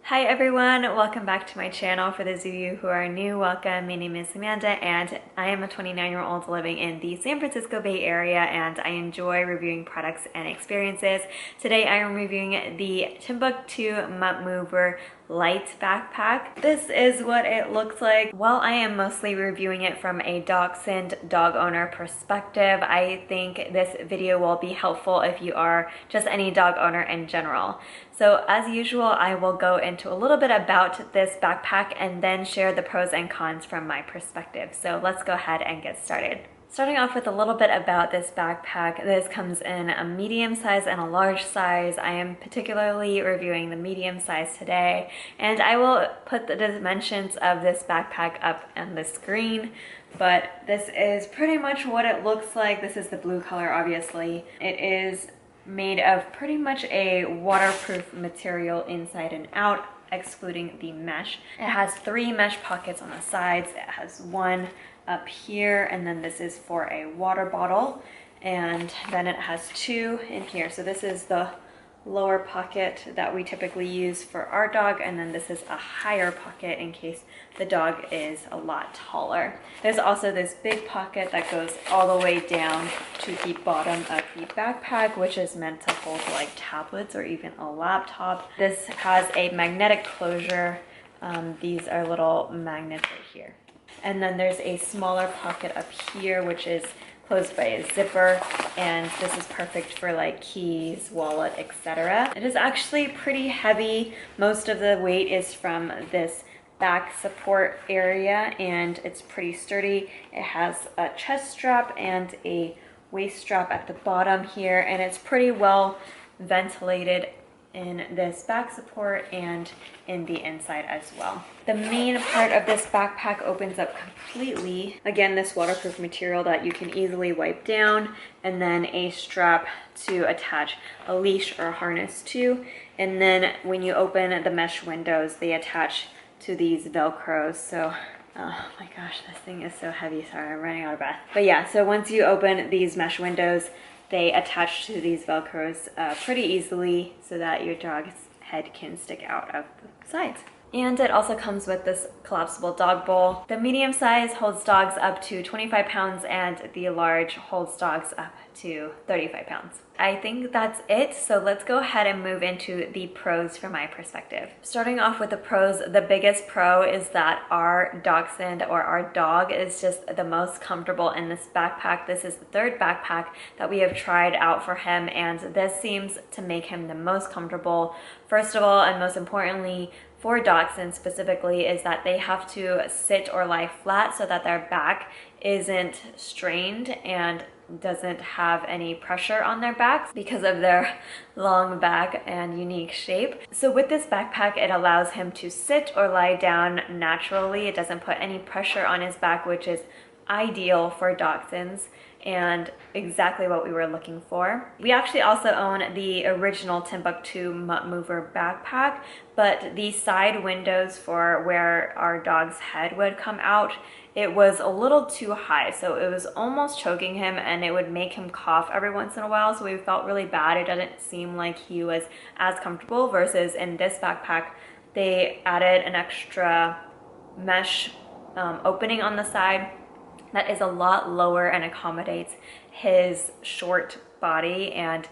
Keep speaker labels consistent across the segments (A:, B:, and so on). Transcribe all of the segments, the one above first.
A: Hi everyone, welcome back to my channel. For those of you who are new, welcome. My name is Amanda and I am a 29-year-old living in the San Francisco Bay Area, and I enjoy reviewing products and experiences. Today I am reviewing the Timbuk2 Muttmover Light Backpack. This is what it looks like. While I am mostly reviewing it from a Dachshund dog owner perspective, I think this video will be helpful if you are just any dog owner in general. So as usual, I will go into a little bit about this backpack and then share the pros and cons from my perspective. So let's go ahead and get started. Starting off with a little bit about this backpack, this comes in a medium size and a large size. I am particularly reviewing the medium size today, and I will put the dimensions of this backpack up on the screen, but this is pretty much what it looks like. This is the blue color, obviously. It is made of pretty much a waterproof material inside and out, excluding the mesh. It has 3 mesh pockets on the sides. It has one up here, and then this is for a water bottle, and then it has 2 in here. So this is the lower pocket that we typically use for our dog, and then this is a higher pocket in case the dog is a lot taller. There's also this big pocket that goes all the way down to the bottom of the backpack, which is meant to hold like tablets or even a laptop. This has a magnetic closure. These are little magnets right here. And then there's a smaller pocket up here, which is closed by a zipper, and this is perfect for like keys, wallet, etc. It is actually pretty heavy. Most of the weight is from this back support area, and it's pretty sturdy. It has a chest strap and a waist strap at the bottom here, and it's pretty well ventilated in this back support and in the inside as well. The main part of this backpack opens up completely. Again, this waterproof material that you can easily wipe down, and then a strap to attach a leash or a harness to. And then when you open the mesh windows, they attach to these Velcros. So oh my gosh, this thing is so heavy. Sorry, I'm running out of breath. But yeah, so once you open these mesh windows, they attach to these Velcros pretty easily so that your dog's head can stick out of the sides. And it also comes with this collapsible dog bowl. The medium size holds dogs up to 25 pounds and the large holds dogs up to 35 pounds. I think that's it, so let's go ahead and move into the pros from my perspective. Starting off with the pros, the biggest pro is that our Dachshund or our dog is just the most comfortable in this backpack. This is the 3rd backpack that we have tried out for him, and this seems to make him the most comfortable. First of all, and most importantly, for Dachshunds specifically, is that they have to sit or lie flat so that their back isn't strained and doesn't have any pressure on their backs because of their long back and unique shape. So with this backpack, it allows him to sit or lie down naturally. It doesn't put any pressure on his back, which is ideal for Dachshunds and exactly what we were looking for. We actually also own the original Timbuk2 Muttmover backpack, but the side windows for where our dog's head would come out, it was a little too high, so it was almost choking him, and it would make him cough every once in a while, so we felt really bad. It didn't seem like he was as comfortable, versus in this backpack they added an extra mesh opening on the side that is a lot lower and accommodates his short body, and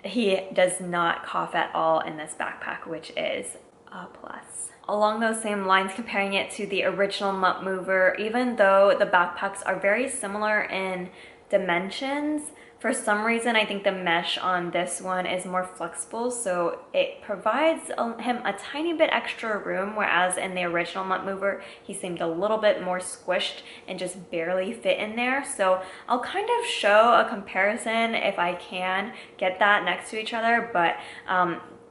A: he does not cough at all in this backpack, which is a plus. Along those same lines, comparing it to the original Muttmover, even though the backpacks are very similar in dimensions, for some reason I think the mesh on this one is more flexible, so it provides him a tiny bit extra room, whereas in the original Muttmover he seemed a little bit more squished and just barely fit in there. So I'll kind of show a comparison if I can get that next to each other, but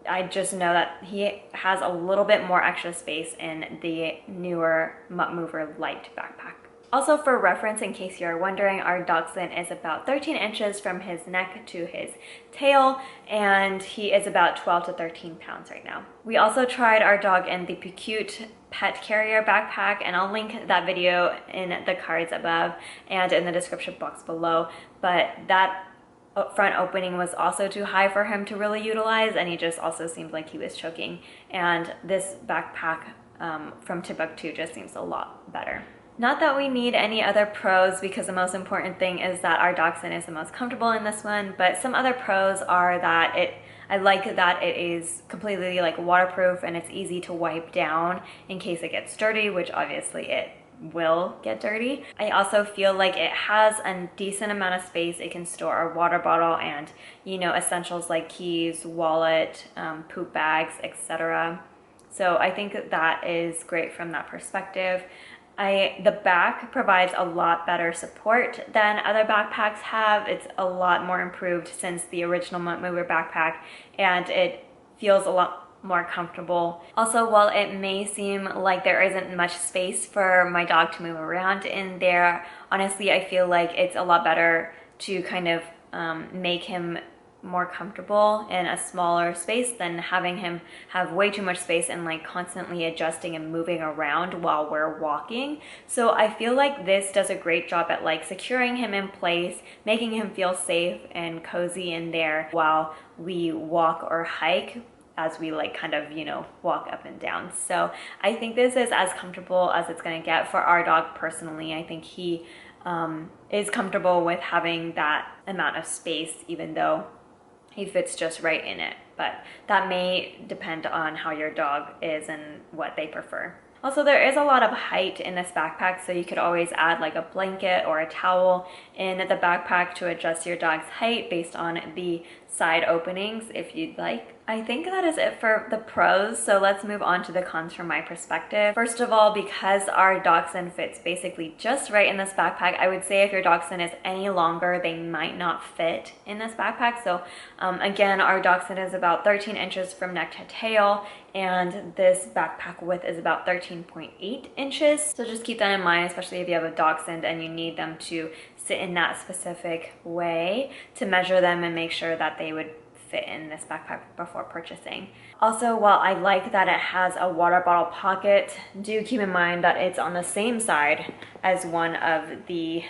A: I just know that he has a little bit more extra space in the newer Muttmover Light Backpack. Also, for reference, in case you're wondering, our Dachshund is about 13 inches from his neck to his tail, and he is about 12 to 13 pounds right now. We also tried our dog in the Pecute pet carrier backpack, and I'll link that video in the cards above and in the description box below, but that front opening was also too high for him to really utilize, and he just also seemed like he was choking. And this backpack from Timbuk2 just seems a lot better. Not that we need any other pros, because the most important thing is that our Dachshund is the most comfortable in this one, but some other pros are that I like that it is completely like waterproof and it's easy to wipe down in case it gets dirty, which obviously it will get dirty. I also feel like it has a decent amount of space. It can store a water bottle and, you know, essentials like keys, wallet, poop bags, etc. So I think that is great from that perspective. The back provides a lot better support than other backpacks have. It's a lot more improved since the original Muttmover backpack, and it feels a lot more comfortable. Also, while it may seem like there isn't much space for my dog to move around in there, honestly, I feel like it's a lot better to kind of make him more comfortable in a smaller space than having him have way too much space and like constantly adjusting and moving around while we're walking. So I feel like this does a great job at like securing him in place, making him feel safe and cozy in there while we walk or hike, as we like kind of, you know, walk up and down. So I think this is as comfortable as it's going to get for our dog. Personally, I think he is comfortable with having that amount of space, even though he fits just right in it, but that may depend on how your dog is and what they prefer. Also, there is a lot of height in this backpack, so you could always add like a blanket or a towel in the backpack to adjust your dog's height based on the side openings if you'd like. I think that is it for the pros, so let's move on to the cons from my perspective. First of all, because our Dachshund fits basically just right in this backpack, I would say if your Dachshund is any longer, they might not fit in this backpack. So again, our Dachshund is about 13 inches from neck to tail, and this backpack width is about 13.8 inches. So just keep that in mind, especially if you have a Dachshund and you need them to sit in that specific way to measure them and make sure that they would fit in this backpack before purchasing. Also, while I like that it has a water bottle pocket, do keep in mind that it's on the same side as one of the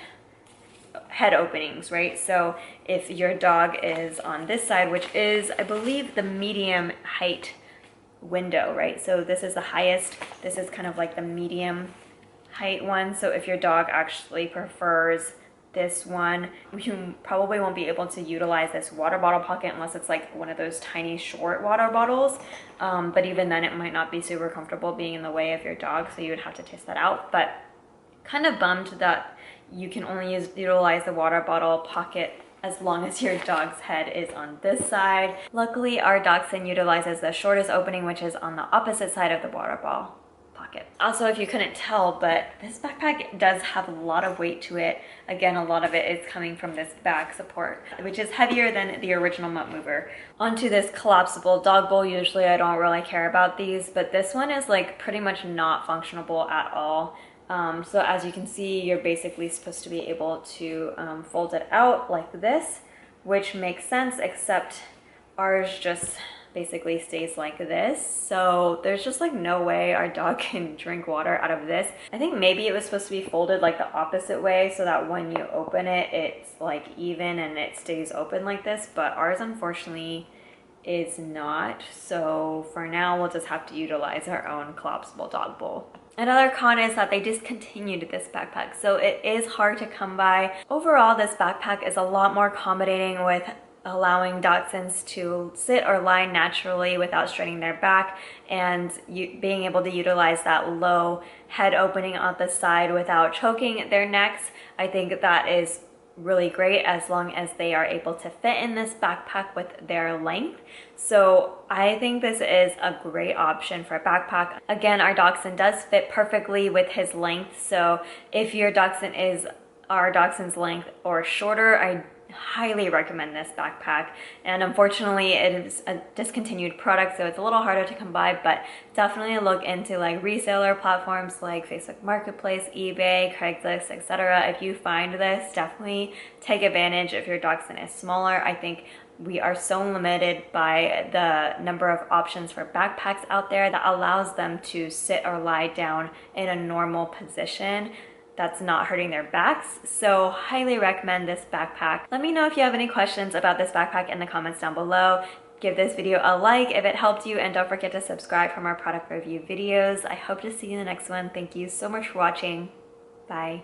A: head openings, right? So if your dog is on this side, which is, I believe, the medium height window, right? So this is the highest, this is kind of like the medium height one. So if your dog actually prefers this one, you probably won't be able to utilize this water bottle pocket unless it's like one of those tiny short water bottles. But even then, it might not be super comfortable being in the way of your dog, so you would have to test that out. But kind of bummed that you can only utilize the water bottle pocket as long as your dog's head is on this side. Luckily, our Dachshund utilizes the shortest opening, which is on the opposite side of the water bottle pocket. Also, if you couldn't tell, but this backpack does have a lot of weight to it. Again, a lot of it is coming from this back support, which is heavier than the original Muttmover. Onto this collapsible dog bowl. Usually I don't really care about these, but this one is like pretty much not functionable at all. So as you can see, you're basically supposed to be able to fold it out like this, which makes sense, except ours just basically stays like this. So there's just like no way our dog can drink water out of this. I think maybe it was supposed to be folded like the opposite way so that when you open it, it's like even and it stays open like this, but ours unfortunately is not. So for now, we'll just have to utilize our own collapsible dog bowl. Another con is that they discontinued this backpack, so it is hard to come by. Overall, this backpack is a lot more accommodating with allowing Dachshunds to sit or lie naturally without straining their back, and being able to utilize that low head opening on the side without choking their necks. I think that is really great as long as they are able to fit in this backpack with their length. So I think this is a great option for a backpack. Again, our Dachshund does fit perfectly with his length, so if your Dachshund is our Dachshund's length or shorter, I highly recommend this backpack. And unfortunately, it is a discontinued product, so it's a little harder to come by, but definitely look into like reseller platforms like Facebook Marketplace, eBay, Craigslist, etc. If you find this, definitely take advantage if your Dachshund is smaller. I think we are so limited by the number of options for backpacks out there that allows them to sit or lie down in a normal position that's not hurting their backs. So highly recommend this backpack. Let me know if you have any questions about this backpack in the comments down below. Give this video a like if it helped you, and don't forget to subscribe for more product review videos. I hope to see you in the next one. Thank you so much for watching. Bye.